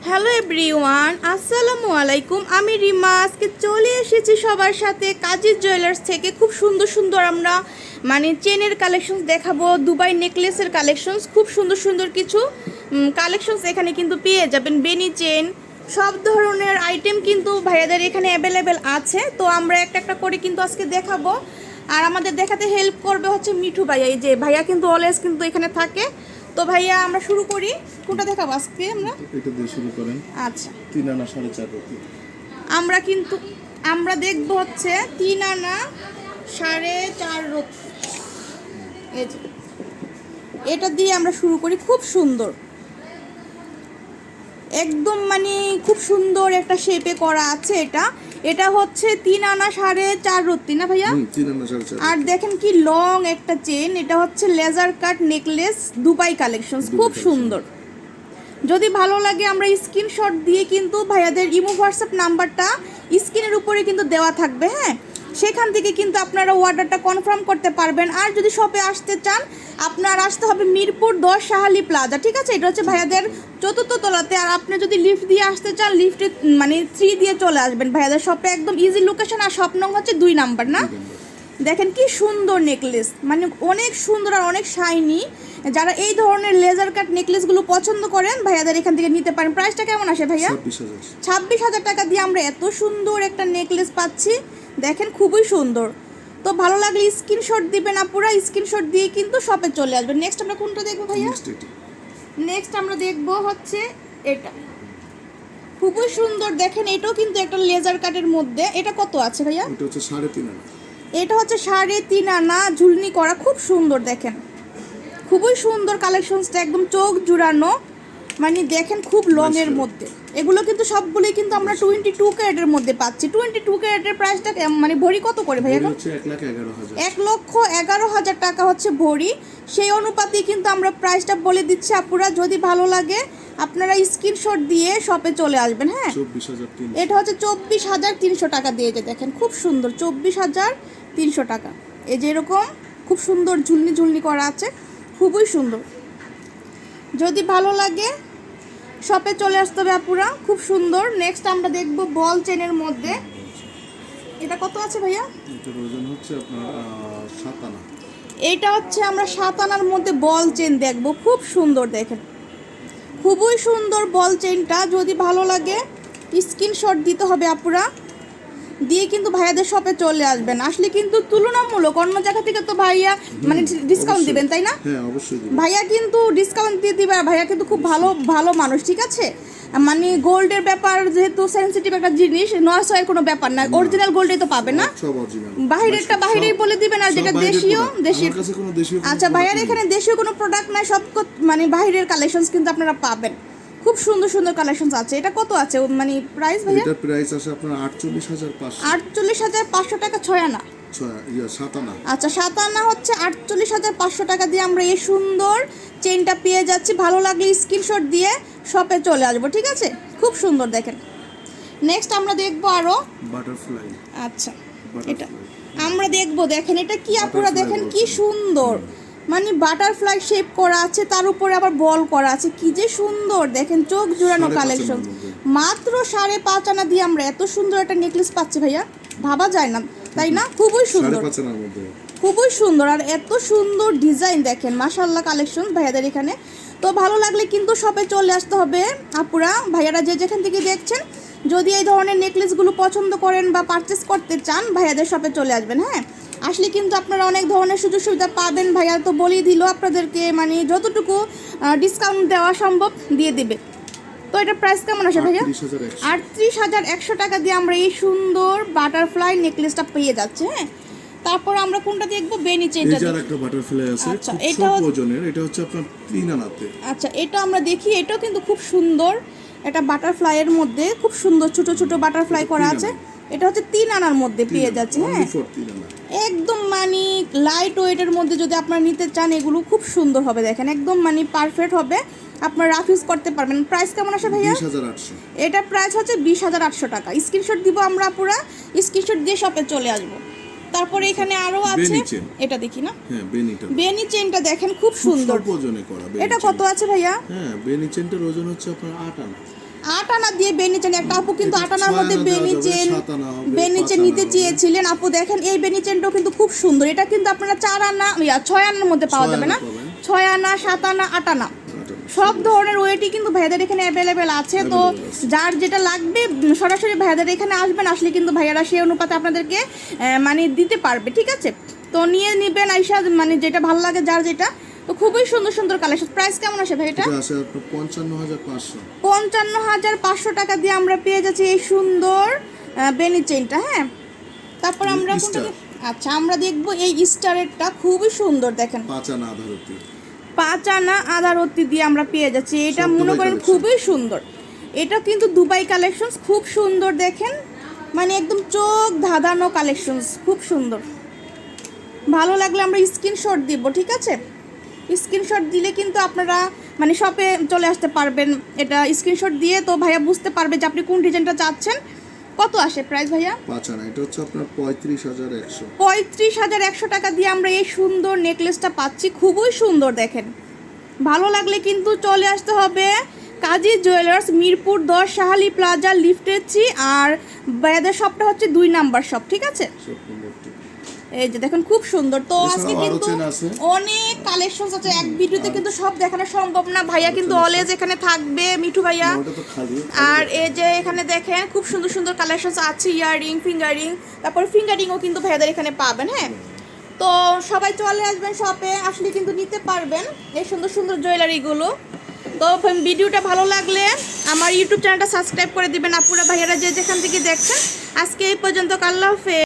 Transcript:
Hello everyone, আসসালামু আলাইকুম। আমি রিমা আজকে চলে এসেছি সবার সাথে কাজী জুয়েলার্স থেকে। খুব সুন্দর সুন্দর আমরা চেনের কালেকশনস দেখাবো, দুবাই নেকলেসের কালেকশনস, খুব সুন্দর সুন্দর কিছু কালেকশনস এখানে কিন্তু পেয়ে যাবেন। বেনি চেন, সব ধরনের আইটেম কিন্তু ভাইয়াদের এখানে অ্যাভেলেবেল আছে। তো আমরা একটা একটা করে কিন্তু আজকে দেখাবো। আর আমাদের দেখাতে হেল্প করবে হচ্ছে মিঠু ভাইয়া। এই যে ভাইয়া কিন্তু অলওয়েজ কিন্তু এখানে থাকে। তো ভাইয়া আমরা শুরু করি, কোনটা দেখাবো আজকে আমরা? এটা দিয়ে শুরু করেন। আচ্ছা, 3 আনা 4.5 রতি। আমরা দেখব হচ্ছে 3 আনা 4.5 রতি। এই যে এটা দিয়ে আমরা শুরু করি। খুব সুন্দর, একদম খুব সুন্দর একটা শেপে করা আছে। এটা হচ্ছে 3 আনা 4.5 রতি না ভাইয়া? 3 আনা 4.5। আর দেখেন কি লং একটা চেন। এটা হচ্ছে laser cut necklace, Dubai collections, খুব সুন্দর। যদি ভালো লাগে আমরা স্ক্রিনশট দিয়ে কিন্তু ভাইয়াদের ইমো হোয়াটসঅ্যাপ নাম্বারটা স্ক্রিনের উপরে কিন্তু দেওয়া থাকবে। হ্যাঁ, সেখান থেকে কিন্তু আপনারা অর্ডারটা কনফার্ম করতে পারবেন। আর যদি শপে আসতে চান আপনার আসতে হবে মিরপুর 10 শাহালি প্লাজা। ঠিক আছে, এটা হচ্ছে ভাইয়াদের 4th তলাতে। আর আপনি যদি লিফট দিয়ে আসতে চান লিফটে 3 দিয়ে চলে আসবেন ভাইয়াদের শপে, একদম ইজি লোকেশন। আর শপ নং হচ্ছে 2 নাম্বার না? দেখেন কি সুন্দর নেকলেস, অনেক সুন্দর আর অনেক শাইনি। যারা এই ধরনের লেজার কাট নেকলেসগুলো পছন্দ করেন ভাইয়াদের এখান থেকে নিতে পারেন। প্রাইসটা কেমন আসে ভাইয়া? 26,000 টাকা দিয়ে আমরা এত সুন্দর একটা নেকলেস পাচ্ছি। দেখেন খুবই সুন্দর। তো ভালো লাগলে স্ক্রিনশট দিবেন আপুরা, স্ক্রিনশট দিয়ে কিন্তু শপে চলে আসবেন। নেক্সট আমরা কোনটা দেখবো ভাইয়া? নেক্সট আমরা দেখবো হচ্ছে এটা, খুবই সুন্দর। দেখেন এটাও কিন্তু একটা লেজার কাটের মধ্যে। এটা কত আছে ভাইয়া? এটা হচ্ছে 3.5 আনা। এটা হচ্ছে 3.5 আনা ঝুলনি করা, খুব সুন্দর। দেখেন খুবই সুন্দর কালেকশনসটা, একদম চোখ জুড়ানো। দেখেন খুব লং এর মধ্যে। এগুলো কিন্তু সবগুলোই কিন্তু আমরা 22 ক্যারেটের মধ্যে পাচ্ছি। 22 ক্যারেটের প্রাইসটা ভরি কত করে ভাই এখন? 1,11,000 টাকা হচ্ছে ভরি। সেই অনুপাতেই কিন্তু আমরা প্রাইসটা বলে দিচ্ছি আপুরা। যদি ভালো লাগে আপনারা স্ক্রিনশট দিয়ে শপে চলে আসবেন। হ্যাঁ, 24,300। এটা হচ্ছে 24,300 টাকা দিয়ে। যে দেখেন খুব সুন্দর, 24,300 টাকা। এই যে এরকম খুব সুন্দর ঝুলনি ঝুলনি করা আছে, খুবই সুন্দর। যদি ভালো লাগে শপে চলে আসতে হবে আপুরা, খুব সুন্দর। নেক্সট আমরা দেখব বল চেনের মধ্যে। এটা কত আছে ভাইয়া? এটার ওজন হচ্ছে আপনার 7 আনা। এটা হচ্ছে আমরা 7 আনার মধ্যে বল চেন দেখব, খুব সুন্দর। দেখেন খুবই সুন্দর বল চেনটা। যদি ভালো লাগে স্ক্রিনশট দিতে হবে আপুরা, দিয়ে কিন্তু ভাইয়াদের শপে চলে আসবেন। আসলে কিন্তু তুলনামূলক অন্য জায়গা থেকে তো ভাইয়া ডিসকাউন্ট দিবেন, তাই না? হ্যাঁ, অবশ্যই দিবেন। ভাইয়া কিন্তু ডিসকাউন্ট দিয়ে দিবে। আর ভাইয়া কিন্তু খুব ভালো মানুষ। ঠিক আছে, গোল্ডের ব্যাপার যেহেতু সেনসিটিভ একটা জিনিস, নয়সয়ের কোনো ব্যাপার না। অরিজিনাল গোল্ডই তো পাবে না, সব অরিজিনাল। বাইরেরটা বাইরেই বলে দিবেন। আর যেটা দেশীয়। আমার কাছে কোনো দেশীয়। আচ্ছা, ভাইয়ার এখানে দেশীয় কোনো প্রোডাক্ট নাই, সব বাইরের কালেকশনস কিন্তু আপনারা পাবেন। খুব সুন্দর সুন্দর কালেকশনস আছে। এটা কত আছে প্রাইস ভাইয়া? এটা প্রাইস আছে আপনার 48,500। 48,500 টাকা 6 আনা। 7 আনা। আচ্ছা, 7 আনা হচ্ছে 48,500 টাকা দিয়ে আমরা এই সুন্দর চেনটা পেয়ে যাচ্ছি। ভালো লাগলে স্ক্রিনশট দিয়ে শপে চলে আসবো। ঠিক আছে, খুব সুন্দর। দেখেন নেক্সট আমরা দেখবো আরো বাটারফ্লাই। আচ্ছা, এটা আমরা দেখবো। দেখেন এটা কি আপুরা, দেখেন কি সুন্দর। বাটারফ্লাই শেপ করা আছে, তার উপরে আবার বল করা আছে। কি যে সুন্দর, দেখেন চোখ জুড়ানো কালেকশন। মাত্র 5.5 আনা দিয়ে আমরা এত সুন্দর একটা নেকলেস পাচ্ছি ভাইয়া, ভাবা যায় না, তাই না? খুবই সুন্দর, খুবই সুন্দর। আর এত সুন্দর ডিজাইন দেখেন, মাশাআল্লাহ কালেকশন ভাইয়াদের এখানে। তো ভালো লাগলে কিন্তু শপে চলে আসতে হবে আপুরা, ভাইয়ারা যে যেখান থেকে দেখছেন। যদি এই ধরনের নেকলেসগুলো পছন্দ করেন বা পারচেস করতে চান ভাইয়াদের শপে চলে আসবেন। হ্যাঁ, আসলে কিন্তু আপনারা অনেক ধরনের সুযোগ সুবিধা পাবেন। ভাইয়া তো বলেই দিল আপনাদেরকে, যতটুকু ডিসকাউন্ট দেওয়া সম্ভব দিয়ে দিবে। তো এটা প্রাইস কেমন আসে ভাইয়া? 38,100 টাকা দিয়ে আমরা এই সুন্দর বাটারফ্লাই নেকলেসটা পেয়ে যাচ্ছি। হ্যাঁ, তারপর আমরা কোনটা দেখবো? বেনি চেনটা। এই যে আরেকটা বাটারফ্লাই আছে, আচ্ছা, এটা ওজনের। এটা হচ্ছে আপনার 3 আনাতে। আচ্ছা, এটা আমরা দেখি। এটাও কিন্তু খুব সুন্দর, এটা বাটারফ্লাইয়ের মধ্যে খুব সুন্দর ছোট ছোট বাটারফ্লাই করা আছে। এটা হচ্ছে 3 আনার মধ্যে পেয়ে যাচ্ছে। হ্যাঁ, একদম লাইট ওয়েটের মধ্যে যদি আপনারা নিতে চান এগুলো খুব সুন্দর হবে। দেখেন একদম পারফেক্ট হবে, আপনারা রাফ ইউজ করতে পারবেন। প্রাইস কেমন আসে ভাইয়া? 20,800। এটা প্রাইস হচ্ছে 20,800 টাকা। স্ক্রিনশট দিব আমরা পুরা, স্ক্রিনশট দিয়ে শপে চলে আসবো। তারপরে এখানে আরো আছে, এটা দেখি না? হ্যাঁ, বেনি চেনটা দেখেন খুব সুন্দর। ওজনে করা। এটা কত আছে ভাইয়া? হ্যাঁ, বেনি চেনটার ওজন হচ্ছে আপনার 8 আনা। 8 আনা দিয়ে বেনি চেন, একটা আপু কিন্তু 8 আনার মধ্যে 6 আনা বেনি দেওয়া যাবে, চেন 7 আনা হবে, বেনি 5 চেন আনা নিতে হবে। চেয়েছিলেন আপু। দেখেন এই বেনি চেনটাও কিন্তু খুব সুন্দর, এটা কিন্তু আপনারা 4 আনা 6 আনার মধ্যে পাওয়া 6 যাবে না, আনা পাবেন। 6 আনা 7 আনা 8 আনা 8 আনা। সব ধরনের ওয়েটই কিন্তু ভাইয়াদের এখানে অ্যাভেলেবেল আছে। তো Available আছে। যার যেটা লাগবে সরাসরি ভাইয়াদের এখানে আসবেন, আসলে কিন্তু ভাইয়ারা সেই অনুপাতে আপনাদেরকে মানে দিতে পারবে, ঠিক আছে? তো নিয়ে নেবেন আইসা, মানে যেটা ভালো লাগে যার যেটা। তো খুবই সুন্দর সুন্দর কালেকশন। প্রাইস কেমন আসে ভাই এটা? এটা আছে আপনার 55,500। 55,500 টাকা দিয়ে আমরা পেয়ে যাচ্ছি এই সুন্দর বেনি চেইনটা। হ্যাঁ, তারপর আমরা স্টার। আচ্ছা আমরা দেখবো এই স্টারেরটা, খুবই সুন্দর দেখেন, 5 আনা আধা রতি। 5 আনা আদা রত্তি দিয়ে আমরা পেয়ে যাচ্ছি। এটা সব মনে দুবাই করেন collection। খুবই সুন্দর, এটা কিন্তু দুবাই কালেকশন, খুব সুন্দর দেখেন, মানে একদম চোখ ধাঁধানো কালেকশন, খুব সুন্দর। ভালো লাগলে আমরা স্ক্রিনশট দিব, ঠিক আছে? স্ক্রিনশট দিলে কিন্তু আপনারা মানে শপে চলে আসতে পারবেন, এটা স্ক্রিনশট দিয়ে। তো ভাইয়া বুঝতে পারবে যে আপনি কোন ডিজাইনটা চাচ্ছেন। কত আসে প্রাইস ভাইয়া? 5 আনা এটা হচ্ছে আপনার 35,100। 35,100 টাকা দিয়ে আমরা এই সুন্দর নেকলেসটা পাচ্ছি, খুবই সুন্দর দেখেন। ভালো লাগলে কিন্তু চলে আসতে হবে কাজী জুয়েলার্স, মিরপুর 10, শাহালি প্লাজা, লিফটের 3, আর ভাইয়াদের শপটা হচ্ছে 2 নাম্বার শপ, ঠিক আছে? সব নম্বরটি। এই যে দেখেন খুব সুন্দর। তো এছাড়াও আজকে আরো কিন্তু চেন আছে। অনেক কালেকশন আছে, এক ভিডিওতে কিন্তু সব দেখানো সম্ভব না। ভাইয়া কিন্তু অলওয়েজ এখানে থাকবে, মিঠু ভাইয়া। ওটা তো খালি। আর এই যে এখানে দেখেন খুব সুন্দর সুন্দর কালেকশন আছে, ইয়াররিং, ফিঙ্গারিং, তারপর ফিঙ্গারিংও কিন্তু ভাইয়াদের এখানে পাবেন। হ্যাঁ, তো সবাই চলে আসবেন শপে, আসলে কিন্তু নিতে পারবেন এই সুন্দর সুন্দর জুয়েলারিগুলো। তো ভিডিওটা ভালো লাগলে আমার ইউটিউব চ্যানেলটা সাবস্ক্রাইব করে দিবেন আপুরা ভাইয়ারা যে যেখান থেকে দেখছেন। আজকে এই পর্যন্ত, আল্লাহ হাফেজ।